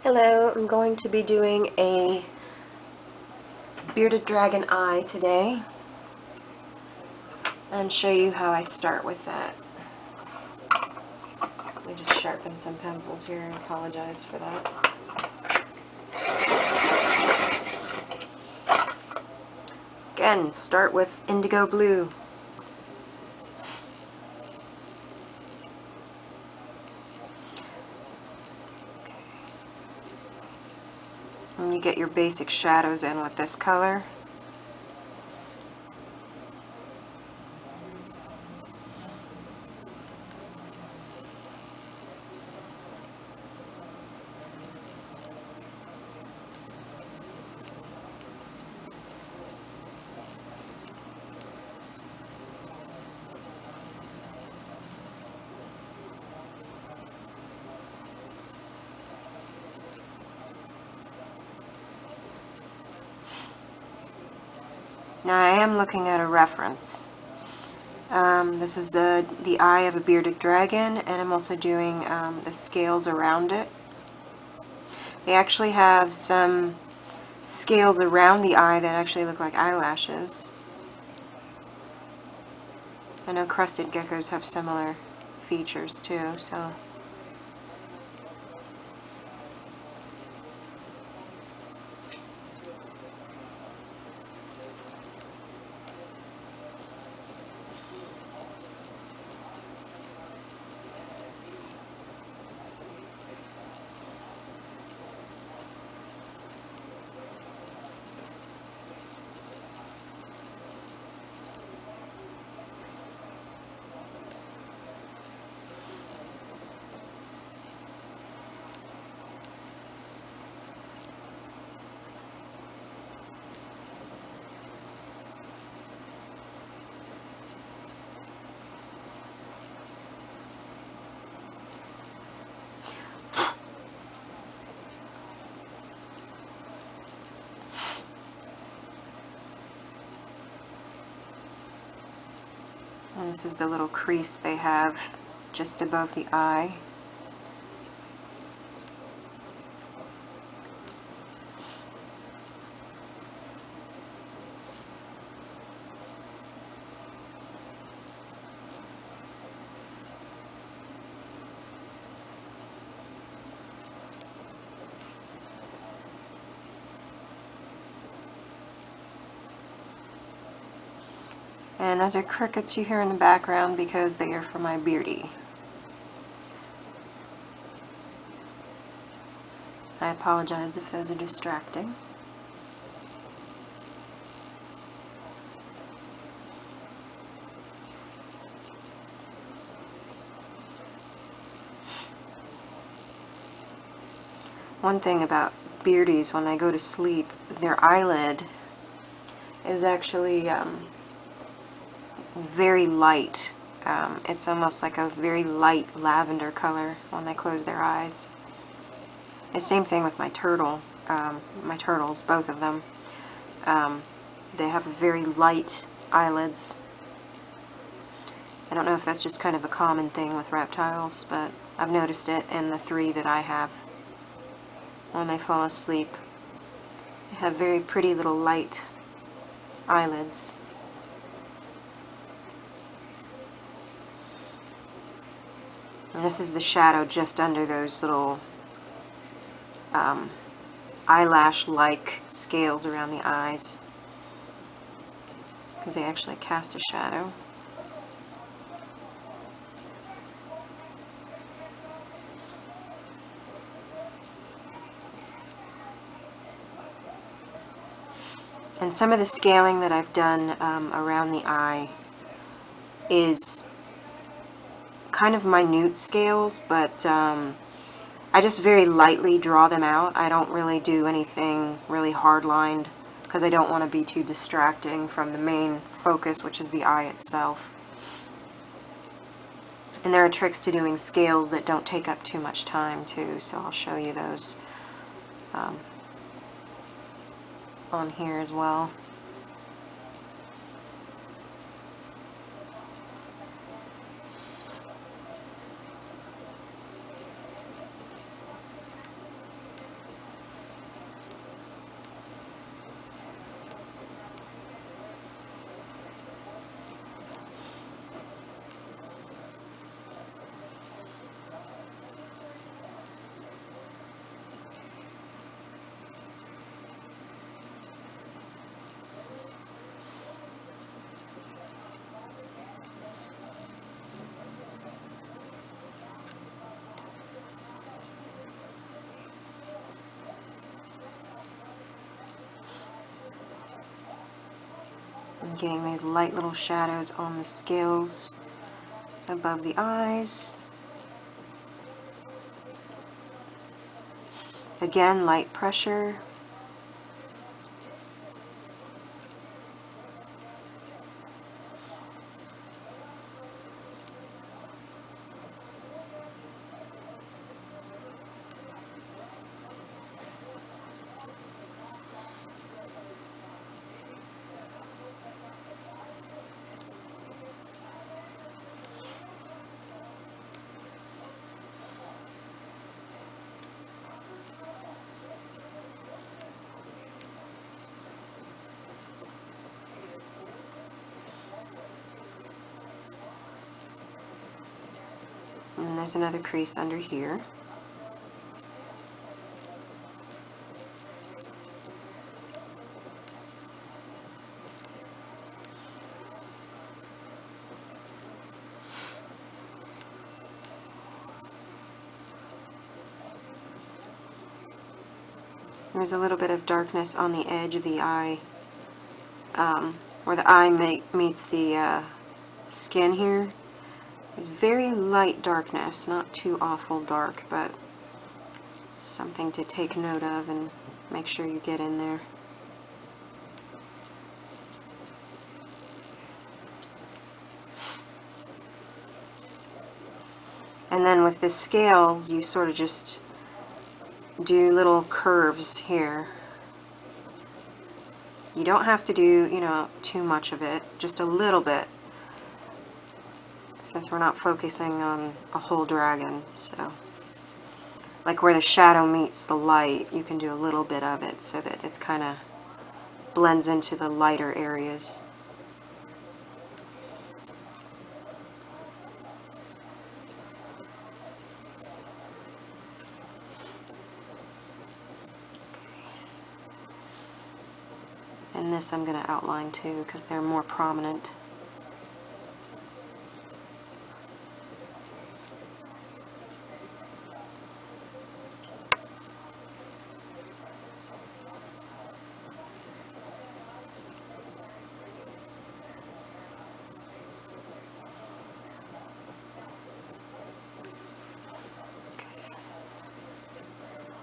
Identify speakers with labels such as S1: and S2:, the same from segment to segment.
S1: Hello, I'm going to be doing a bearded dragon eye today and show you how I start with that. Let me just sharpen some pencils here and apologize for that. Again, start with indigo blue. And you get your basic shadows in with this color. Now I am looking at a reference. This is the eye of a bearded dragon, and I'm also doing the scales around it. They actually have some scales around the eye that actually look like eyelashes. I know crested geckos have similar features too, so... And this is the little crease they have just above the eye. And those are crickets you hear in the background because they are for my beardy. I apologize if those are distracting. One thing about beardies, when they go to sleep, their eyelid is actually very light. It's almost like a very light lavender color when they close their eyes. The same thing with my turtle, my turtles, both of them. They have very light eyelids. I don't know if that's just kind of a common thing with reptiles, but I've noticed it in the three that I have. When they fall asleep, they have very pretty little light eyelids. And this is the shadow just under those little eyelash-like scales around the eyes, because they actually cast a shadow. And some of the scaling that I've done around the eye is kind of minute scales, but I just very lightly draw them out. I don't really do anything really hard-lined because I don't want to be too distracting from the main focus, which is the eye itself. And there are tricks to doing scales that don't take up too much time too, so I'll show you those on here as well. I'm getting these light little shadows on the scales above the eyes. Again, light pressure. And there's another crease under here. There's a little bit of darkness on the edge of the eye, where the eye meets the skin here. There's very light darkness, not too awful dark, but something to take note of and make sure you get in there. And then with the scales, you sort of just do little curves here. You don't have to do, you know, too much of it, just a little bit, since we're not focusing on a whole dragon. So, like where the shadow meets the light, you can do a little bit of it so that it kind of blends into the lighter areas. And this I'm going to outline too, because they're more prominent.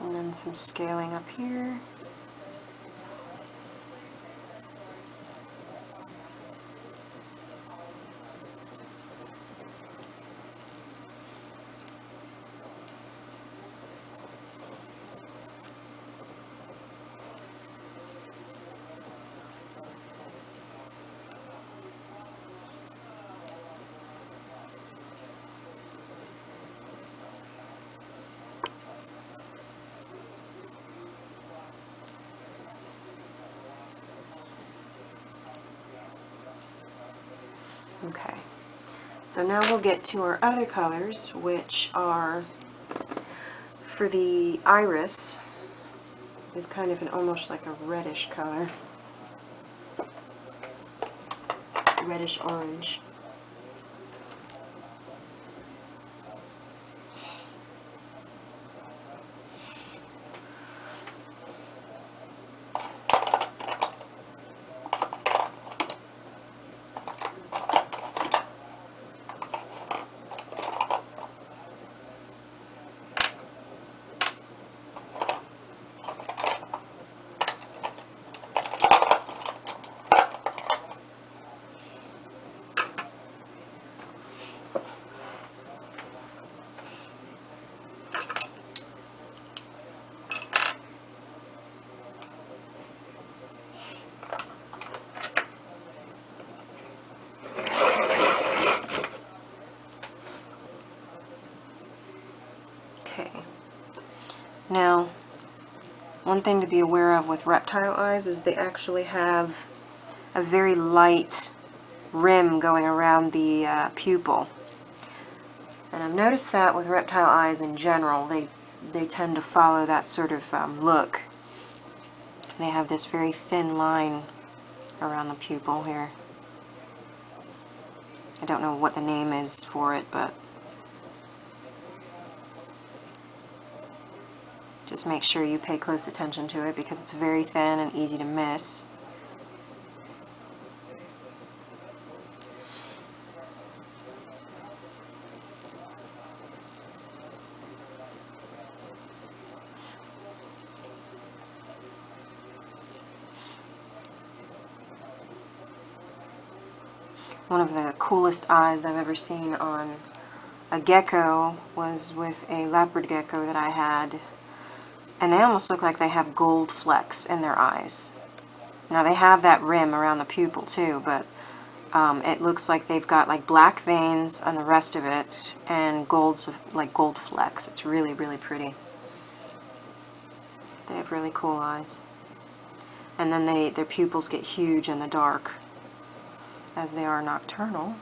S1: And then some scaling up here. Okay, so now we'll get to our other colors, which are, for the iris, is kind of an almost like a reddish color, reddish orange. Okay. Now, one thing to be aware of with reptile eyes is they actually have a very light rim going around the pupil. And I've noticed that with reptile eyes in general, they tend to follow that sort of look. They have this very thin line around the pupil here. I don't know what the name is for it, but just make sure you pay close attention to it because it's very thin and easy to miss. One of the coolest eyes I've ever seen on a gecko was with a leopard gecko that I had, and they almost look like they have gold flecks in their eyes. Now they have that rim around the pupil too, but it looks like they've got like black veins on the rest of it and like gold flecks. It's really, really pretty. They have really cool eyes. And then their pupils get huge in the dark, as they are nocturnal.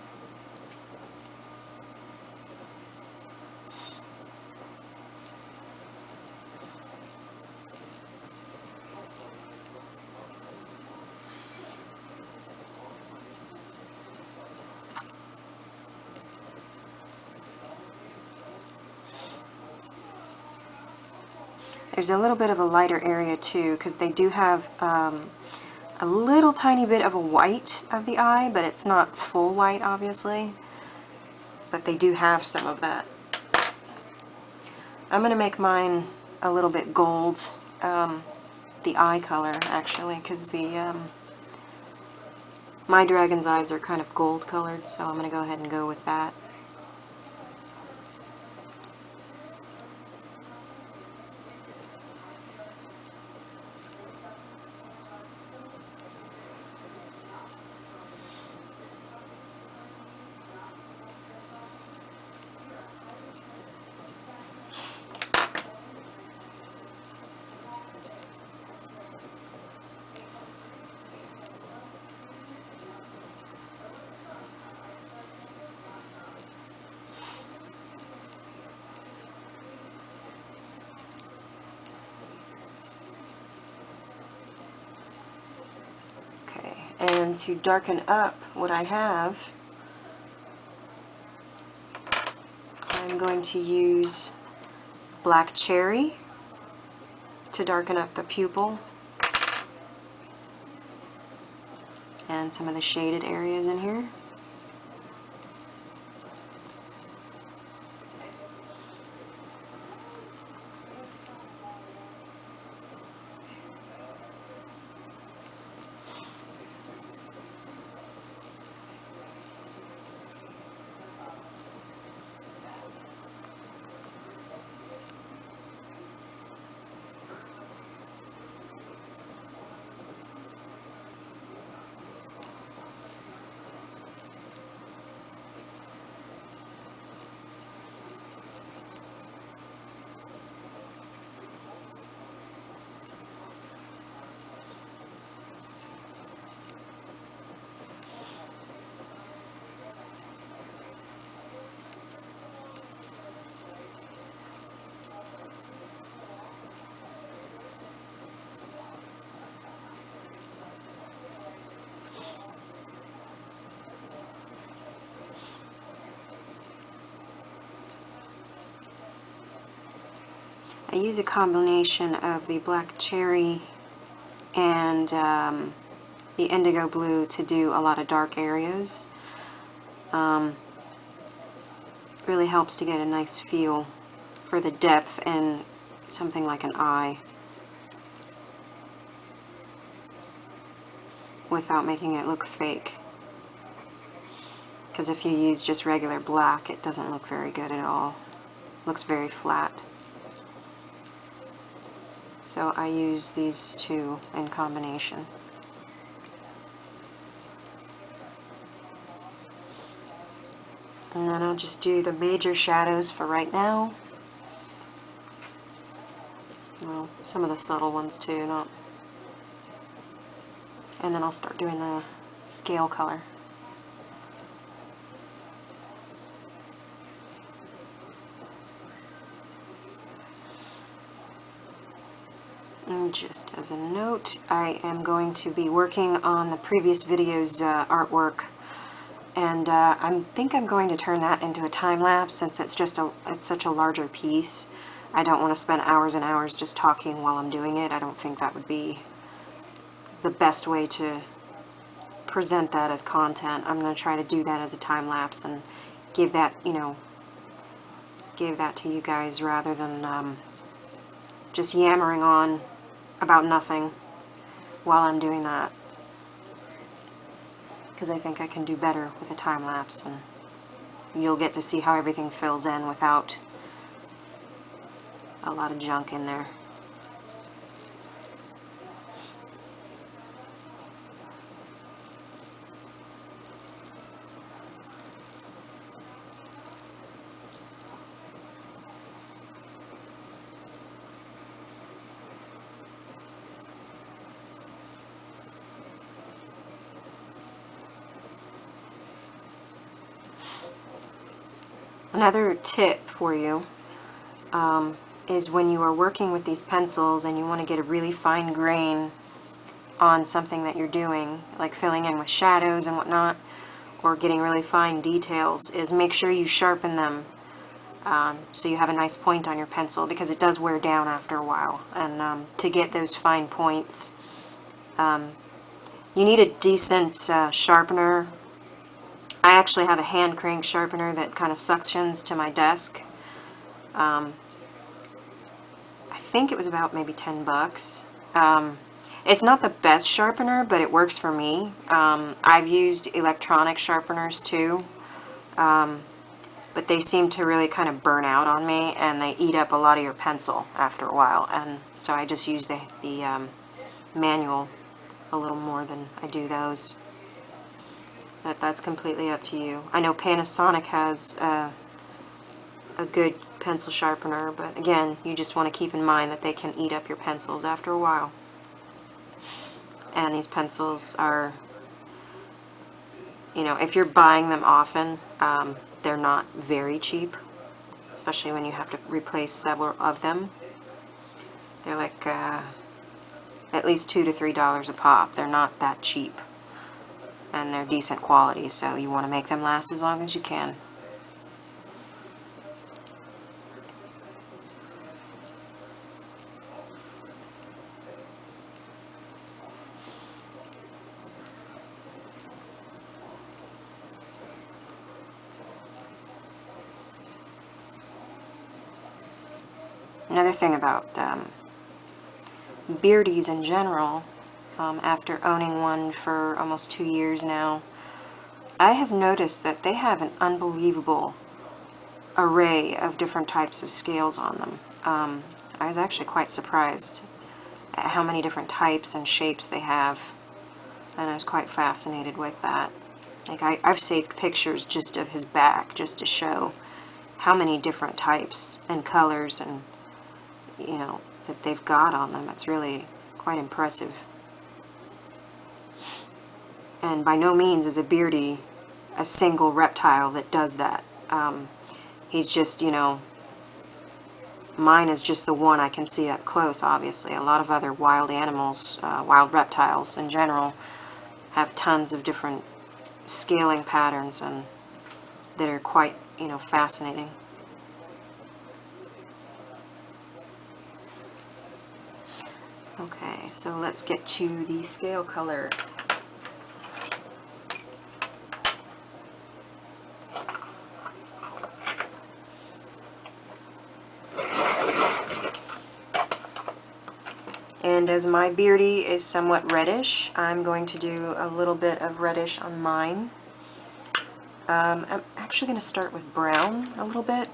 S1: There's a little bit of a lighter area too, because they do have a little tiny bit of a white of the eye, but it's not full white, obviously. But they do have some of that. I'm going to make mine a little bit gold, the eye color, actually, because my dragon's eyes are kind of gold colored, so I'm going to go ahead and go with that. And to darken up what I have, I'm going to use black cherry to darken up the pupil and some of the shaded areas in here. I use a combination of the black cherry and the indigo blue to do a lot of dark areas. Really helps to get a nice feel for the depth in something like an eye without making it look fake. Because if you use just regular black, it doesn't look very good at all. It looks very flat. So I use these two in combination. And then I'll just do the major shadows for right now. Well, some of the subtle ones too, not. And then I'll start doing the scale color. And just as a note, I am going to be working on the previous video's artwork, and I think I'm going to turn that into a time lapse since it's such a larger piece. I don't want to spend hours and hours just talking while I'm doing it. I don't think that would be the best way to present that as content. I'm going to try to do that as a time lapse and give that, give that to you guys rather than just yammering on about nothing while I'm doing that. because I think I can do better with a time lapse, and you'll get to see how everything fills in without a lot of junk in there. Another tip for you is when you are working with these pencils and you want to get a really fine grain on something that you're doing, like filling in with shadows and whatnot, or getting really fine details, is make sure you sharpen them so you have a nice point on your pencil, because it does wear down after a while. And to get those fine points, you need a decent sharpener. I actually have a hand crank sharpener that kind of suctions to my desk. I think it was about maybe 10 bucks. It's not the best sharpener, but it works for me. I've used electronic sharpeners too, but they seem to really kind of burn out on me, and they eat up a lot of your pencil after a while. And so I just use the manual a little more than I do those. But that's completely up to you. I know Panasonic has a good pencil sharpener, but again, you just want to keep in mind that they can eat up your pencils after a while. And these pencils are, you know, if you're buying them often, they're not very cheap, especially when you have to replace several of them. They're like at least $2 to $3 a pop. They're not that cheap, and they're decent quality, so you want to make them last as long as you can. Another thing about Beardies in general, after owning one for almost 2 years now, I have noticed that they have an unbelievable array of different types of scales on them. I was actually quite surprised at how many different types and shapes they have, and I was quite fascinated with that. Like I've saved pictures just of his back just to show how many different types and colors and, you know, that they've got on them. It's really quite impressive. And by no means is a Beardy a single reptile that does that. He's just, you know, mine is just the one I can see up close, obviously. A lot of other wild animals, wild reptiles in general, have tons of different scaling patterns and that are quite, you know, fascinating. Okay, so let's get to the scale color. And as my Beardy is somewhat reddish, I'm going to do a little bit of reddish on mine. I'm actually going to start with brown a little bit,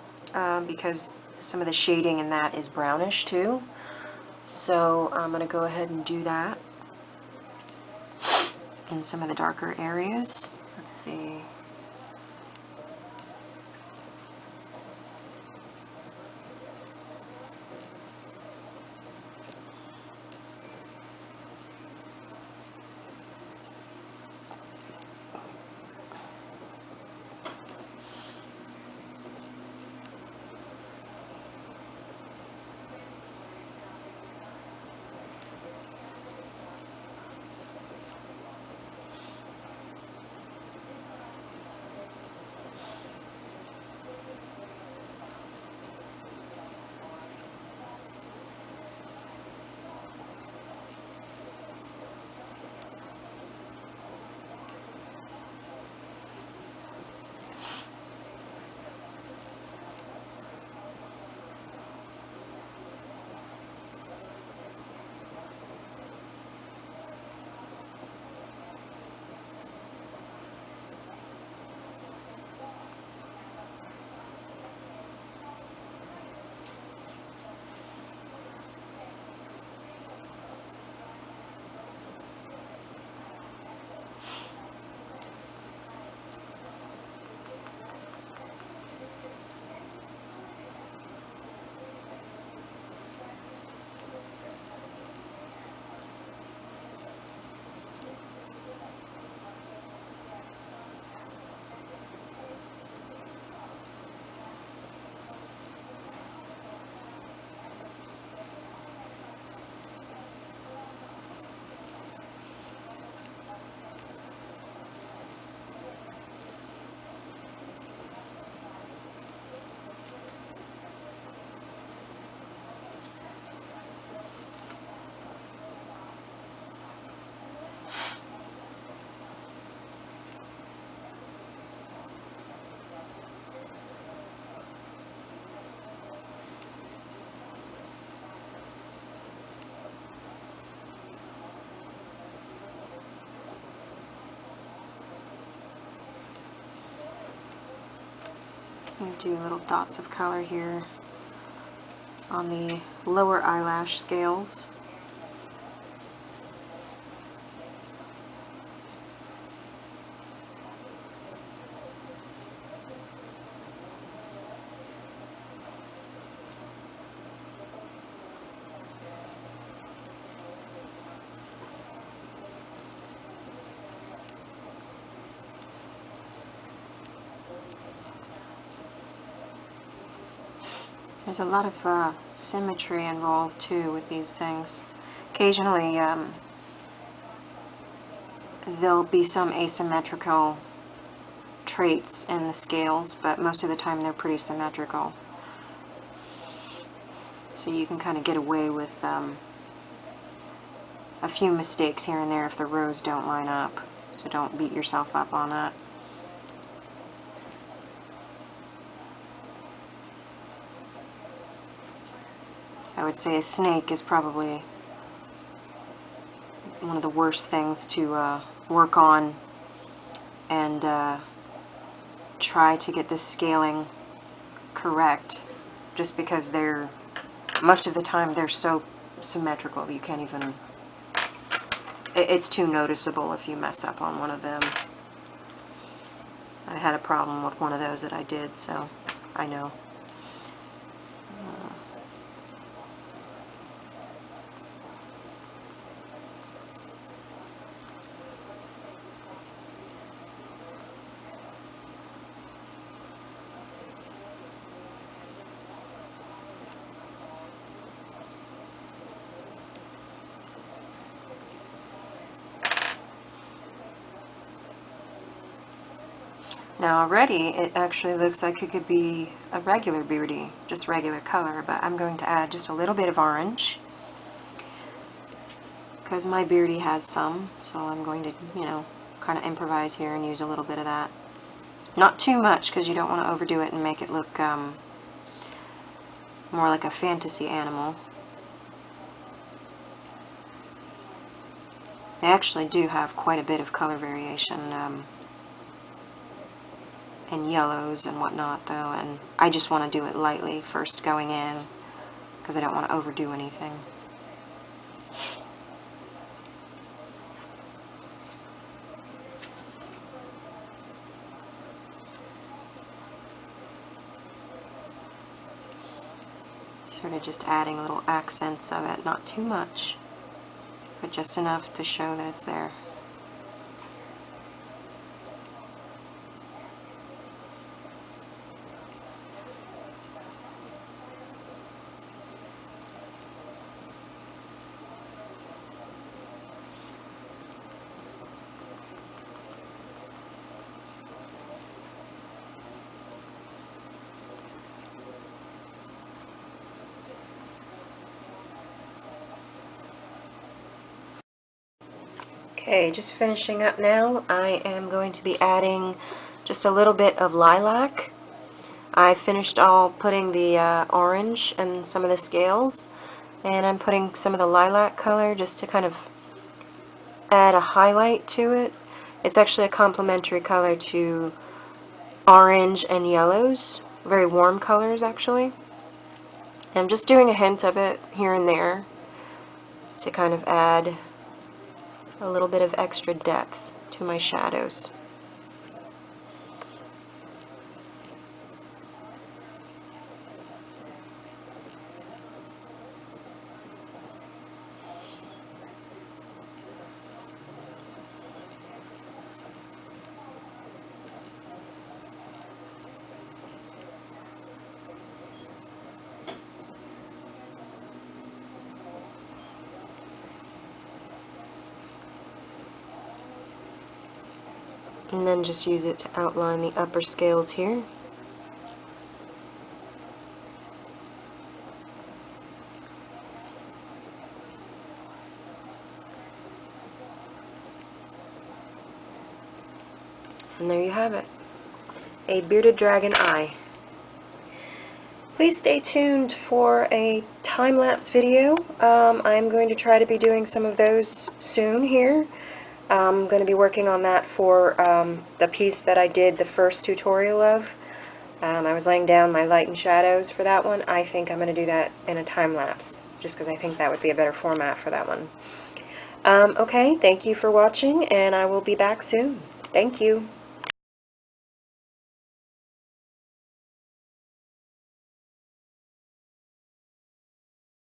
S1: because some of the shading in that is brownish too. So I'm going to go ahead and do that in some of the darker areas. Let's see. And do little dots of color here on the lower eyelash scales. There's a lot of symmetry involved too with these things. Occasionally there'll be some asymmetrical traits in the scales, but most of the time they're pretty symmetrical. So you can kind of get away with a few mistakes here and there if the rows don't line up. So don't beat yourself up on that. I would say a snake is probably one of the worst things to work on and try to get the scaling correct, just because they're, most of the time they're so symmetrical you can't even, it's too noticeable if you mess up on one of them. I had a problem with one of those that I did, so I know. Now already it actually looks like it could be a regular Beardy, just regular color, but I'm going to add just a little bit of orange because my Beardy has some, so I'm going to, you know, kind of improvise here and use a little bit of that. Not too much because you don't want to overdo it and make it look more like a fantasy animal. They actually do have quite a bit of color variation in yellows and whatnot though, and I just want to do it lightly first going in because I don't want to overdo anything. Sort of just adding little accents of it, not too much, but just enough to show that it's there. Okay, just finishing up now. I am going to be adding just a little bit of lilac. I finished all putting the orange and some of the scales, and I'm putting some of the lilac color just to kind of add a highlight to it. It's actually a complementary color to orange and yellows, very warm colors actually. And I'm just doing a hint of it here and there to kind of add a little bit of extra depth to my shadows. And then just use it to outline the upper scales here. And there you have it, a bearded dragon eye. Please stay tuned for a time-lapse video. I'm going to try to be doing some of those soon here. I'm going to be working on that for the piece that I did the first tutorial of. I was laying down my light and shadows for that one. I think I'm going to do that in a time lapse, just because I think that would be a better format for that one. Okay, thank you for watching, and I will be back soon. Thank you.